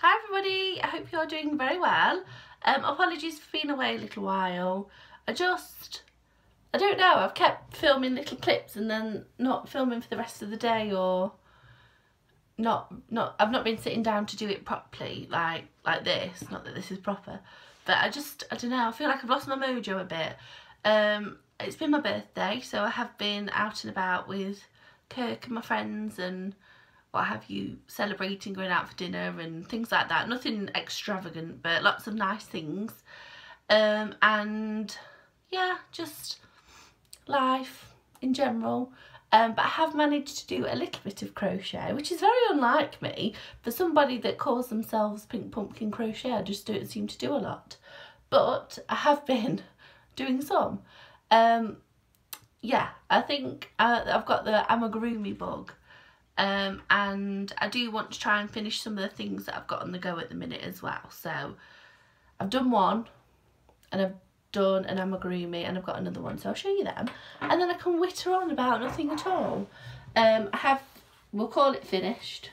Hi everybody, I hope you're doing very well. Apologies for being away a little while. I don't know, I've kept filming little clips and then not filming for the rest of the day, or I've not been sitting down to do it properly like this. Not that this is proper, but I don't know, I feel like I've lost my mojo a bit. It's been my birthday, so I have been out and about with Kirk and my friends and what have you, celebrating, going out for dinner and things like that. Nothing extravagant, but lots of nice things. And yeah, just life in general. But I have managed to do a little bit of crochet, which is very unlike me. For somebody that calls themselves Pink Pumpkin Crochet, I just don't seem to do a lot. But I have been doing some. Yeah, I think I've got the Amigurumi bug. And I do want to try and finish some of the things that I've got on the go at the minute as well. So I've done one and I've done an Amigurumi and I've got another one, so I'll show you them and then I can witter on about nothing at all. We'll call it finished.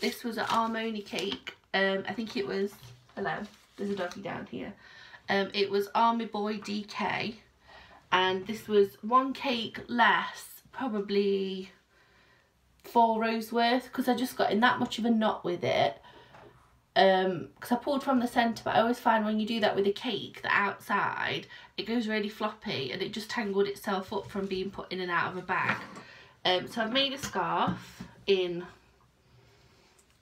This was an Armoni cake. I think it was, hello, there's a doggy down here. It was Army Boy DK, and this was one cake less, probably 4 rows worth, because I just got in that much of a knot with it, because I pulled from the centre. But I always find when you do that with a cake, the outside, it goes really floppy and it just tangled itself up from being put in and out of a bag. So I've made a scarf in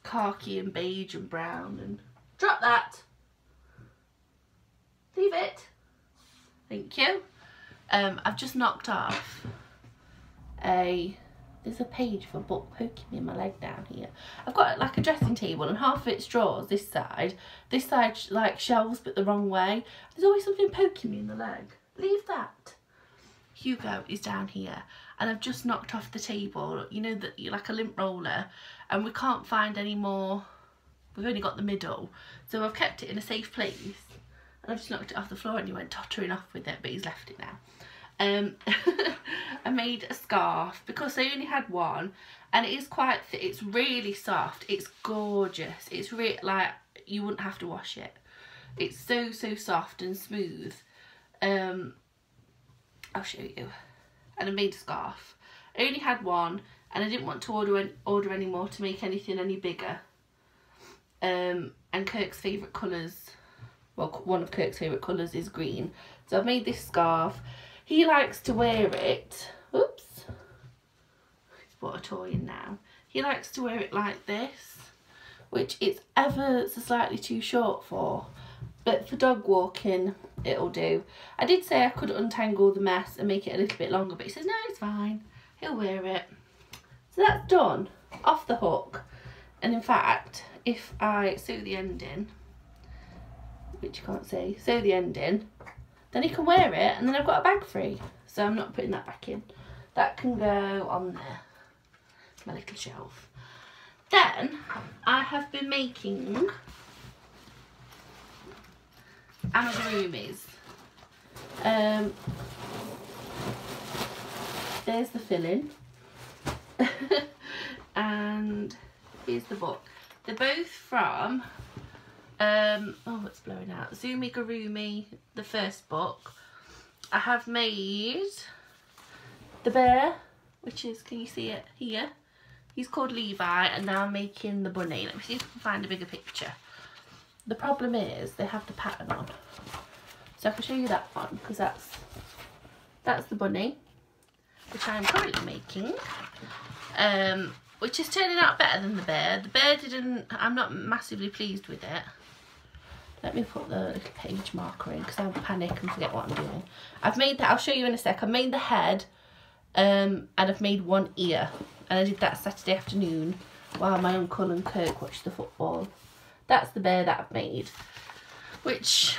khaki and beige and brown, and drop that, leave it, thank you. I've just knocked off there's a page of a book poking me in my leg down here. I've got like a dressing table and half of it's drawers this side like shelves but the wrong way. There's always something poking me in the leg. Leave that. Hugo is down here and I've just knocked off the table, you know, that like a lint roller, and we can't find any more. We've only got the middle, so I've kept it in a safe place and I've just knocked it off the floor and he went tottering off with it, but he's left it now. I made a scarf because I only had one, and it is quite thick. It's really soft, it's gorgeous, it's really like you wouldn't have to wash it. It's so soft and smooth. I'll show you. And I made a scarf. I only had one and I didn't want to order any more to make anything any bigger. And Kirk's favourite colours, well, one of Kirk's favourite colours is green, so I've made this scarf. He likes to wear it, oops, he's brought a toy in now. He likes to wear it like this, which it's ever so slightly too short for, but for dog walking it'll do. I did say I could untangle the mess and make it a little bit longer, but he says no, it's fine, he'll wear it. So that's done, off the hook. And in fact, if I sew the end in, which you can't see, sew the end in, then he can wear it and then I've got a bag free. So I'm not putting that back in. That can go on there, my little shelf. Then I have been making amigurumis. There's the filling. And here's the book. They're both from oh, it's blowing out, Amigurumi, the first book. I have made the bear, which is, can you see it here? He's called Levi, and now I'm making the bunny. Let me see if I can find a bigger picture. The problem is they have the pattern on, so I can show you that one, because that's the bunny, which I'm currently making, which is turning out better than the bear. The bear didn't, I'm not massively pleased with it. Let me put the little page marker in because I'll panic and forget what I'm doing. I've made that, I'll show you in a sec. I've made the head and I've made one ear, and I did that Saturday afternoon while my uncle and Kirk watched the football. That's the bear that I've made, which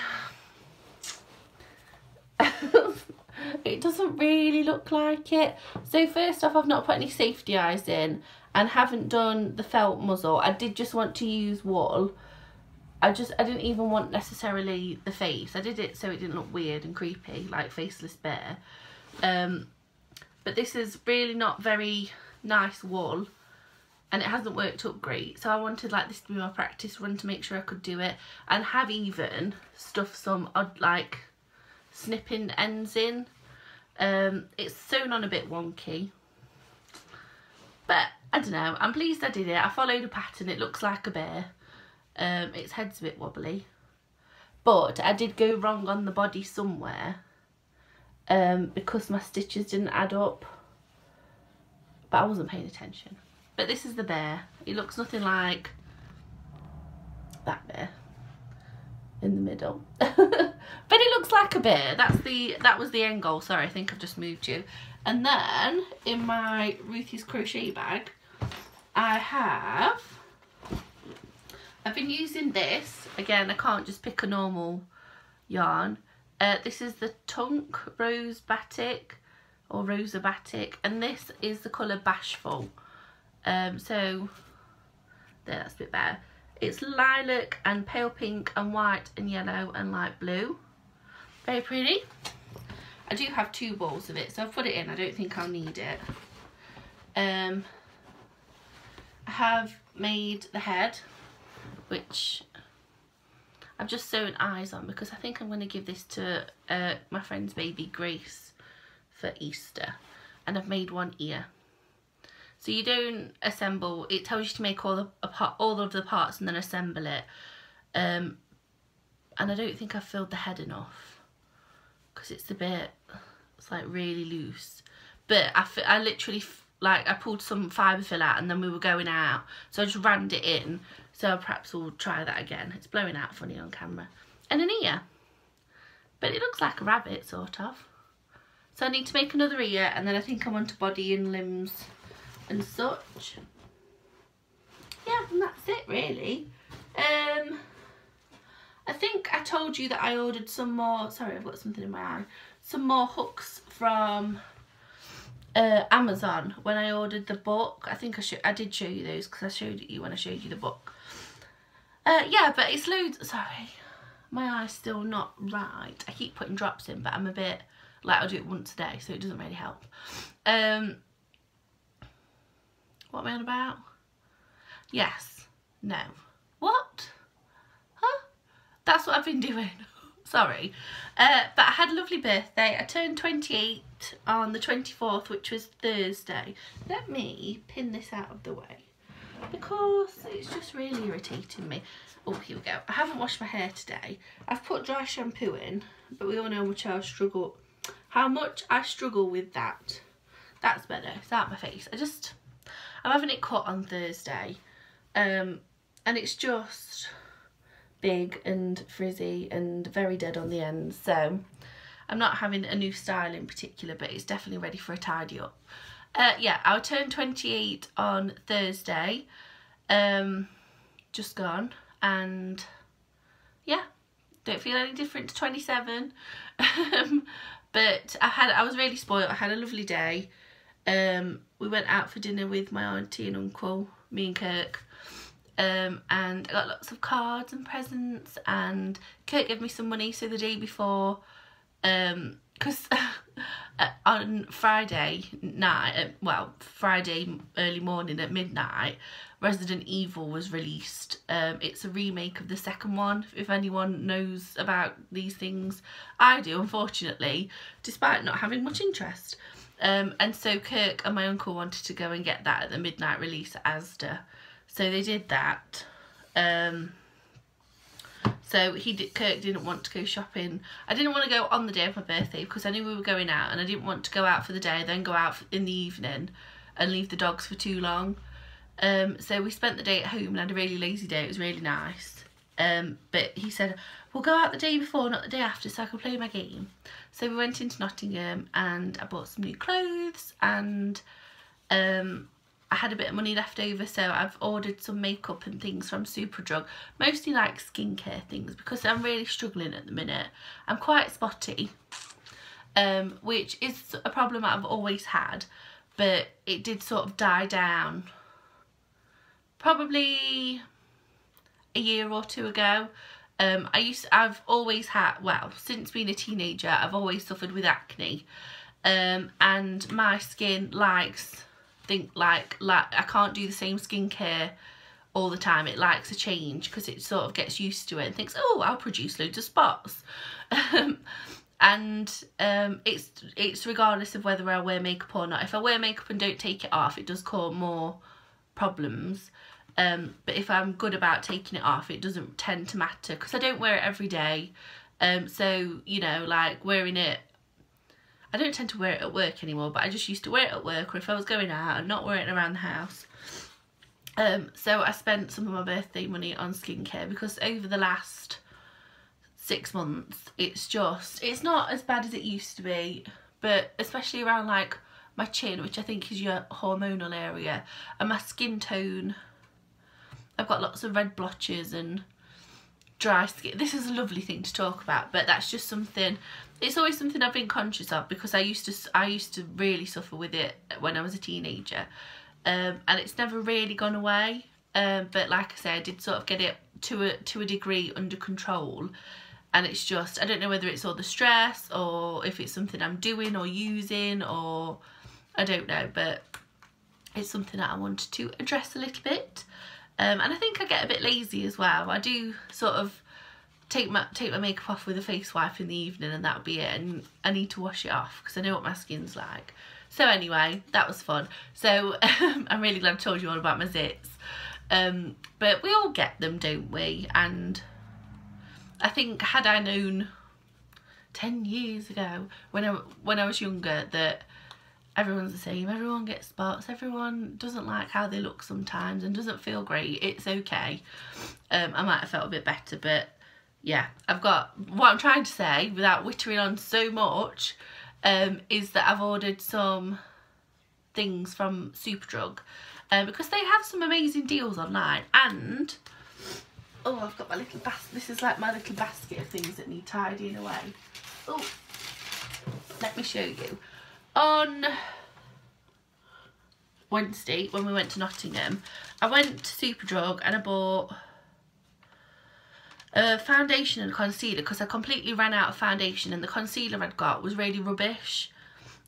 it doesn't really look like it. So first off, I've not put any safety eyes in and haven't done the felt muzzle. I did just want to use wool. I didn't even want necessarily the face. I did it so it didn't look weird and creepy like Faceless Bear. But this is really not very nice wool. and it hasn't worked up great, so I wanted like this to be my practice run to make sure I could do it, and have even stuffed some odd like snipping ends in. It's sewn on a bit wonky, but I don't know, I'm pleased I did it. I followed a pattern. It looks like a bear. Its head's a bit wobbly, but I did go wrong on the body somewhere because my stitches didn't add up, but I wasn't paying attention. But this is the bear. It looks nothing like that bear in the middle. But it looks like a bear. That was the end goal. Sorry, I think I've just moved you. And then in my Ruthie's crochet bag, I've been using this. Again, I can't just pick a normal yarn. This is the Tunk Rose Batik, or Rosa Batik, and this is the colour Bashful. So there, that's a bit better. It's lilac and pale pink and white and yellow and light blue. Very pretty. I do have 2 balls of it, so I've put it in. I don't think I'll need it. I have made the head, which I've just sewn eyes on because I think I'm going to give this to my friend's baby Grace for Easter. And I've made one ear. So you don't assemble, it tells you to make all of the parts and then assemble it. And I don't think I've filled the head enough because it's like really loose. But I literally, like, I pulled some fibre fill out and then we were going out. So I just rammed it in. So perhaps we'll try that again. It's blowing out funny on camera. And an ear. But it looks like a rabbit, sort of. So I need to make another ear, and then I think I'm on to body and limbs and such. Yeah, and that's it really. I think I told you that I ordered some more, sorry, I've got something in my eye, some more hooks from Amazon when I ordered the book. I think I did show you those because I showed you when I showed you the book. Yeah, but it's loads, sorry, my eye's still not right. I keep putting drops in, but I'm a bit, like, I'll do it once a day, so it doesn't really help. What am I on about? Yes. No. What? Huh? That's what I've been doing. Sorry. But I had a lovely birthday. I turned 28 on the 24th, which was Thursday. Let me pin this out of the way because it's just really irritating me. Oh, here we go. I haven't washed my hair today. I've put dry shampoo in, but we all know how much I struggle with that. That's better. It's out my face. I'm having it cut on Thursday, and it's just big and frizzy and very dead on the ends, so I'm not having a new style in particular, but it's definitely ready for a tidy up. Yeah, I'll turn 28 on Thursday, just gone, and yeah, don't feel any different to 27. But I was really spoiled. I had a lovely day. We went out for dinner with my auntie and uncle, me and Kirk, and I got lots of cards and presents, and Kirk gave me some money. So the day before, because on Friday night, well, Friday early morning at midnight, Resident Evil was released. It's a remake of the second one, if anyone knows about these things. I do, unfortunately, despite not having much interest. And so Kirk and my uncle wanted to go and get that at the midnight release at Asda. So they did that. So Kirk didn't want to go shopping. I didn't want to go on the day of my birthday because I knew we were going out, and I didn't want to go out for the day, then go out in the evening and leave the dogs for too long. So we spent the day at home and had a really lazy day. It was really nice. But he said, we'll go out the day before, not the day after, so I can play my game. So we went into Nottingham and I bought some new clothes, and I had a bit of money left over, so I've ordered some makeup and things from Superdrug, mostly like skincare things, because I'm really struggling at the minute. I'm quite spotty, which is a problem I've always had, but it did sort of die down probably a year or two ago. I've always had, well, since being a teenager, I've always suffered with acne, and my skin likes think like I can't do the same skincare all the time. It likes a change because it sort of gets used to it and thinks, oh, I'll produce loads of spots. And it's regardless of whether I wear makeup or not. If I wear makeup and don't take it off, it does cause more problems. But if I'm good about taking it off, it doesn't tend to matter because I don't wear it every day. So, you know, like wearing it, I don't tend to wear it at work anymore, but I just used to wear it at work, or if I was going out and not wearing it around the house. So I spent some of my birthday money on skincare because over the last 6 months, it's not as bad as it used to be, but especially around like my chin, which I think is your hormonal area, and my skin tone. I've got lots of red blotches and dry skin. This is a lovely thing to talk about, but that's just something, it's always something I've been conscious of because I used to really suffer with it when I was a teenager, and it's never really gone away. But like I say, I did sort of get it to a degree under control, and it's just, I don't know whether it's all the stress or if it's something I'm doing or using, or I don't know, but it's something that I wanted to address a little bit. And I think I get a bit lazy as well. I do sort of take my makeup off with a face wipe in the evening and that'll be it, and I need to wash it off because I know what my skin's like. So anyway, that was fun. So I'm really glad I told you all about my zits. But we all get them, don't we? And I think had I known 10 years ago when I was younger that everyone's the same, everyone gets spots, everyone doesn't like how they look sometimes and doesn't feel great, it's okay, I might have felt a bit better. But yeah, I've got, what I'm trying to say without wittering on so much, is that I've ordered some things from Superdrug, because they have some amazing deals online. And oh, I've got my little basket. This is like my little basket of things that need tidying away. Oh, let me show you. On Wednesday, when we went to Nottingham, I went to Superdrug and I bought a foundation and concealer because I completely ran out of foundation, and the concealer I'd got was really rubbish.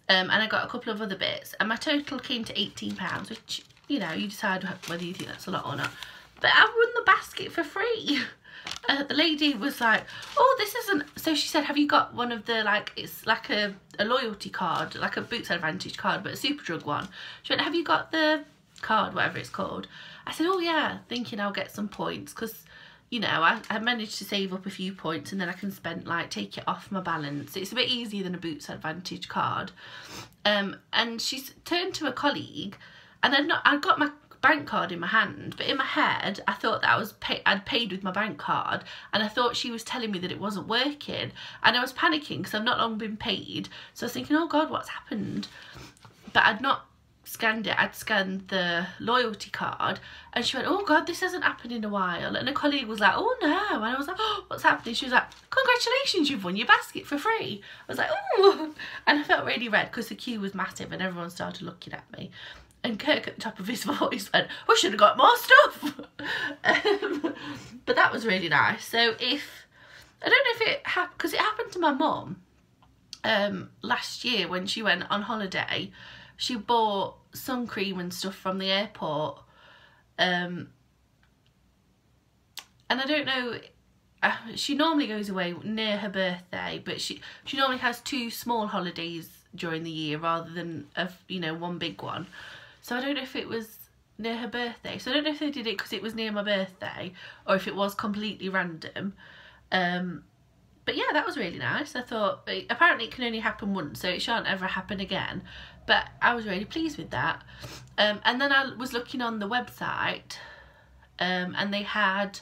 And I got a couple of other bits, and my total came to £18, which, you know, you decide whether you think that's a lot or not. But I won the basket for free. The lady was like, oh, this isn't, so she said, have you got one of the, like, it's like a loyalty card, like a Boots Advantage card, but a Superdrug one. She went, have you got the card, whatever it's called? I said, oh yeah, thinking I'll get some points because, you know, I managed to save up a few points and then I can spend, like, take it off my balance. It's a bit easier than a Boots Advantage card. And she's turned to a colleague, and I got my bank card in my hand, but in my head I thought that I'd paid with my bank card, and I thought she was telling me that it wasn't working, and I was panicking because I've not long been paid. So I was thinking, oh god, what's happened? But I'd not scanned it. I'd scanned the loyalty card, and she went, oh god, this hasn't happened in a while. And a colleague was like, oh no. And I was like, oh, what's happening? She was like, congratulations, you've won your basket for free. I was like, oh, and I felt really red because the queue was massive and everyone started looking at me. And Kirk at the top of his voice went, I should have got more stuff. But that was really nice. So if, I don't know if it happened, because it happened to my mum last year when she went on holiday. She bought sun cream and stuff from the airport. And I don't know, she normally goes away near her birthday, but she normally has 2 small holidays during the year rather than, you know, one big one. So I don't know if it was near her birthday. So I don't know if they did it because it was near my birthday or if it was completely random. But yeah, that was really nice. I thought, apparently it can only happen once, so it shan't ever happen again. But I was really pleased with that. And then I was looking on the website, and they had,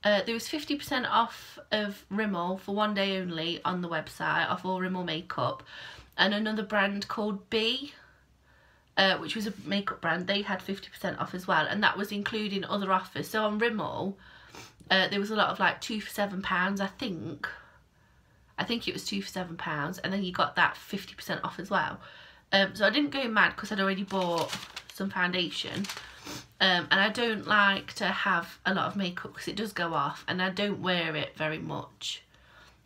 there was 50% off of Rimmel for one day only on the website, off all Rimmel makeup. And another brand called B, which was a makeup brand, they had 50% off as well, and that was including other offers. So on Rimmel, there was a lot of like 2 for £7, I think it was 2 for £7, and then you got that 50% off as well. So I didn't go mad because I'd already bought some foundation, and I don't like to have a lot of makeup because it does go off, and I don't wear it very much.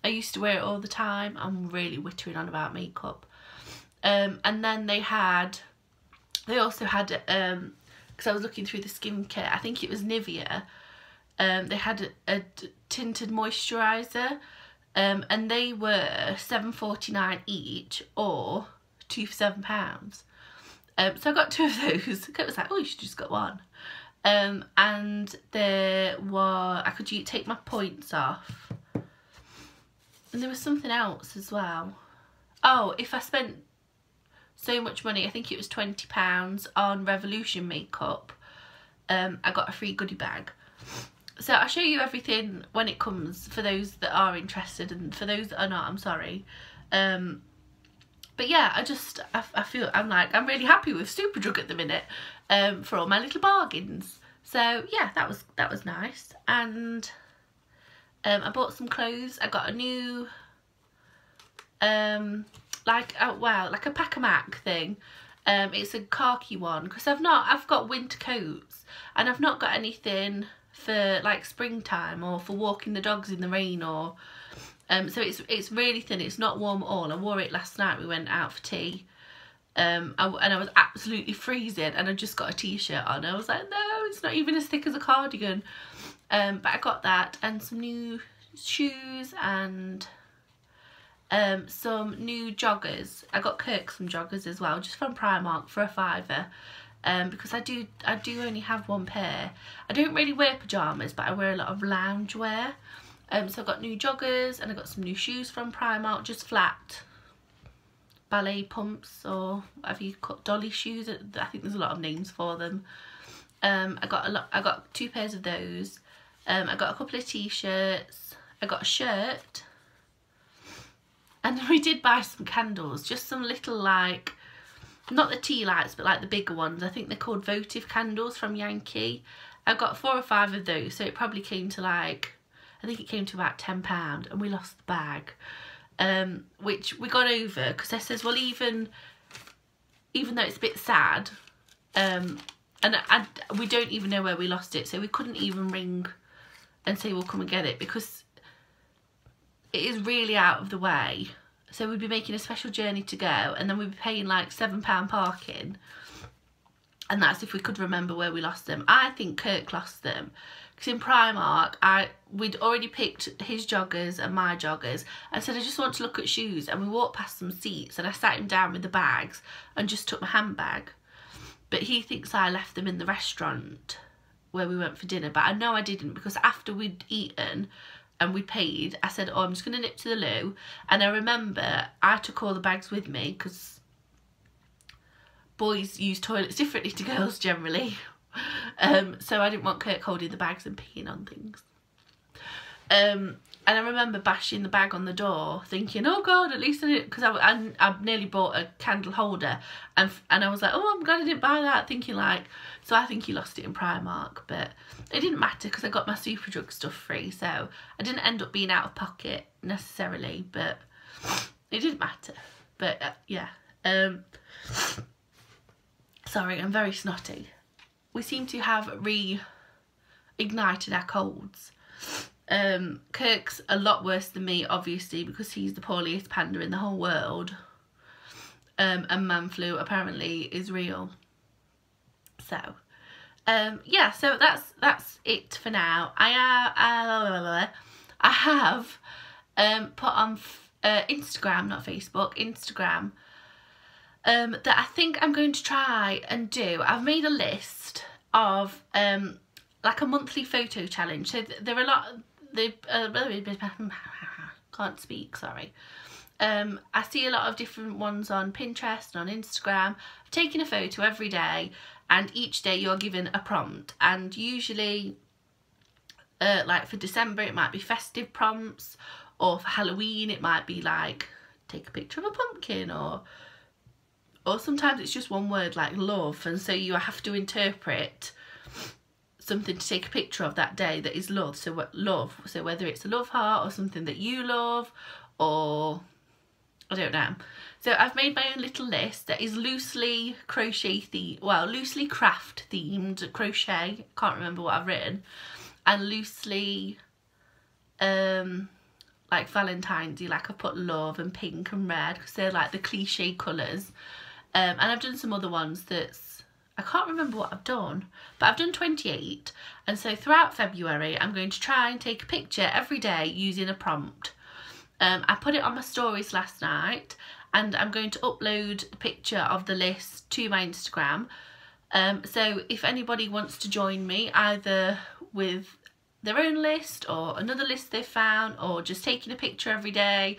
I used to wear it all the time. I'm really wittering on about makeup. And then they had They also had, because I was looking through the skincare, I think it was Nivea, they had a tinted moisturiser, and they were £7.49 each, or 2 for £7. So I got 2 of those. It was like, oh, you should just got one. And there were, I could take my points off, and there was something else as well. Oh, if I spent so much money, I think it was £20 on Revolution makeup, I got a free goodie bag. So I'll show you everything when it comes, for those that are interested, and for those that are not, I'm sorry. But yeah, I feel, I'm really happy with Superdrug at the minute, for all my little bargains. So yeah, that was nice. And I bought some clothes. I got a new like a pack a mac thing. It's a khaki one, because I've got winter coats, and I've not got anything for like springtime or for walking the dogs in the rain, or so it's really thin. It's not warm at all. I wore it last night. We went out for tea, and I was absolutely freezing, and I just got a t-shirt on. I was like, no, it's not even as thick as a cardigan. But I got that, and some new shoes, and some new joggers. I got Kirk some joggers as well, just from Primark for a £5, because I do only have one pair. I don't really wear pyjamas, but I wear a lot of lounge wear. So I got new joggers, and I got some new shoes from Primark, just flat ballet pumps, or whatever you call dolly shoes. I think there's a lot of names for them. I got 2 pairs of those. I got a couple of t-shirts. I got a shirt. And we did buy some candles, just some little, like, not the tea lights, but like the bigger ones. I think they're called votive candles from Yankee. I got 4 or 5 of those, so it probably came to like, I think it came to about £10, and we lost the bag. Which we got over, because I says, well, even though it's a bit sad, and we don't even know where we lost it, so we couldn't even ring and say we'll come and get it, because it is really out of the way. So we'd be making a special journey to go, and then we'd be paying like £7 parking, and that's if we could remember where we lost them. I think Kirk lost them, because in Primark we'd already picked his joggers and my joggers. I said, I just want to look at shoes, and we walked past some seats, and I sat him down with the bags and just took my handbag. But he thinks I left them in the restaurant where we went for dinner, but I know I didn't, because after we'd eaten and we paid, I said, oh, I'm just going to nip to the loo. And I remember I took all the bags with me, because boys use toilets differently to girls generally. So I didn't want Kirk holding the bags and peeing on things. And I remember bashing the bag on the door, thinking, oh God, at least I didn't, because I nearly bought a candle holder, and I was like, oh, I'm glad I didn't buy that, thinking like, so I think he lost it in Primark, but it didn't matter, because I got my Superdrug stuff free, so I didn't end up being out of pocket necessarily, but it didn't matter. But yeah, sorry, I'm very snotty. We seem to have reignited our colds. Kirk's a lot worse than me, obviously, because he's the poorliest panda in the whole world, and man flu apparently is real. So yeah, so that's it for now. I have put on Instagram, not Facebook, Instagram, that I think I'm going to try and do. I've made a list of like a monthly photo challenge. So there are a lot. Can't speak, sorry. I see a lot of different ones on Pinterest and on Instagram. I've taken a photo every day, and each day you're given a prompt, and usually like for December it might be festive prompts, or for Halloween it might be like take a picture of a pumpkin, or sometimes it's just one word like love, and so you have to interpret something to take a picture of that day that is love. So whether it's a love heart or something that you love, or I don't know. So I've made my own little list that is loosely crochet themed, well, loosely craft themed crochet, can't remember what I've written, and loosely like Valentine's-y, like I put love and pink and red, because they're like the cliche colours, and I've done some other ones that's I can't remember what I've done, but I've done 28, and so throughout February I'm going to try and take a picture every day using a prompt. I put it on my stories last night, and I'm going to upload the picture of the list to my Instagram. So if anybody wants to join me, either with their own list or another list they've found, or just taking a picture every day,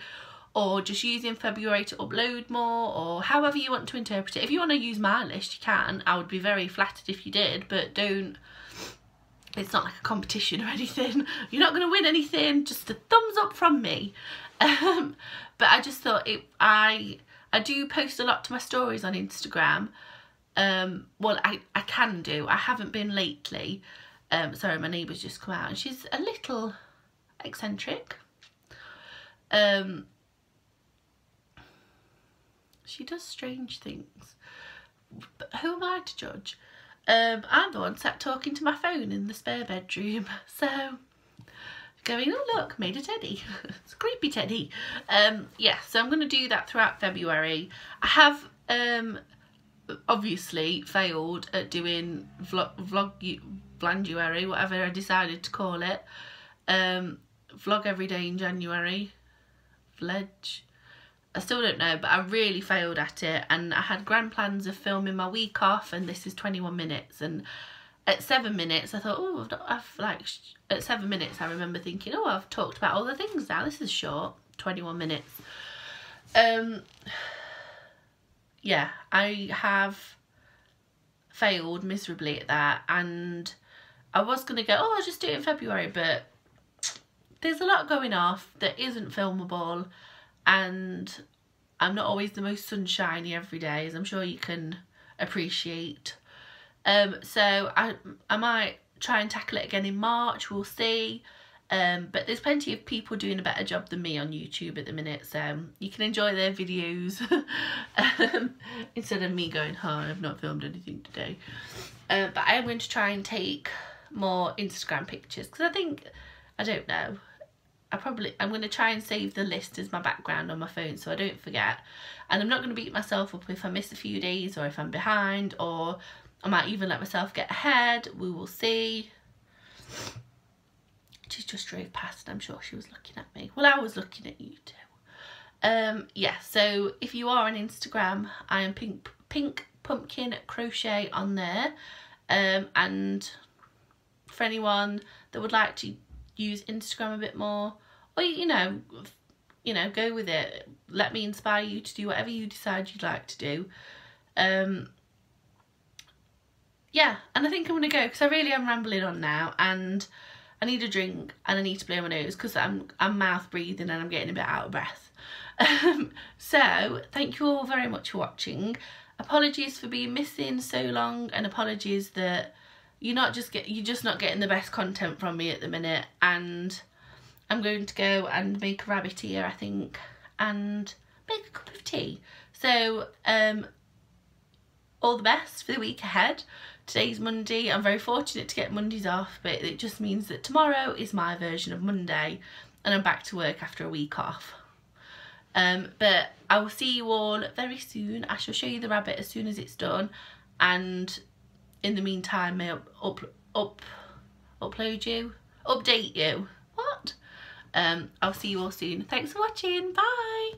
or just using February to upload more, or however you want to interpret it. If you want to use my list, you can. I would be very flattered if you did, but don't. It's not like a competition or anything. You're not going to win anything, just a thumbs up from me. But I just thought I do post a lot to my stories on Instagram. Well, I can do. I haven't been lately. Sorry, my neighbour's just come out and she's a little eccentric. She does strange things. But who am I to judge? I'm the one sat talking to my phone in the spare bedroom. So, going, oh look, made a teddy. It's a creepy teddy. Yeah, so I'm going to do that throughout February. I have obviously failed at doing vloguary, whatever I decided to call it. Vlog every day in January. Vleg. I still don't know, but I really failed at it, and I had grand plans of filming my week off, and this is 21 minutes, and at 7 minutes I thought, oh, at 7 minutes I remember thinking, oh, I've talked about all the things now, this is short. 21 minutes. Yeah, I have failed miserably at that, and I was going to go, oh, I'll just do it in February, but there's a lot going off that isn't filmable, and I'm not always the most sunshiny every day, as I'm sure you can appreciate. So I might try and tackle it again in March, we'll see. But there's plenty of people doing a better job than me on YouTube at the minute, so you can enjoy their videos instead of me going, oh, I've not filmed anything today. But I am going to try and take more Instagram pictures, because I don't know, I'm going to try and save the list as my background on my phone so I don't forget, and I'm not going to beat myself up if I miss a few days or if I'm behind, or I might even let myself get ahead. We will see. She just drove past and I'm sure she was looking at me. Well, I was looking at you too. Yeah, so if you are on Instagram, I am pink pumpkin crochet on there, and for anyone that would like to use Instagram a bit more, or you know, go with it. Let me inspire you to do whatever you decide you'd like to do. Yeah, and I think I'm gonna go, because I really am rambling on now, and I need a drink and I need to blow my nose because I'm mouth breathing and I'm getting a bit out of breath. So thank you all very much for watching. Apologies for being missing so long, and apologies that you're just not getting the best content from me at the minute. And I'm going to go and make a rabbit ear, I think, and make a cup of tea. So all the best for the week ahead. Today's Monday. I'm very fortunate to get Mondays off, but it just means that tomorrow is my version of Monday and I'm back to work after a week off. But I will see you all very soon. I shall show you the rabbit as soon as it's done, and in the meantime I'll update you. What? I'll see you all soon. Thanks for watching. Bye.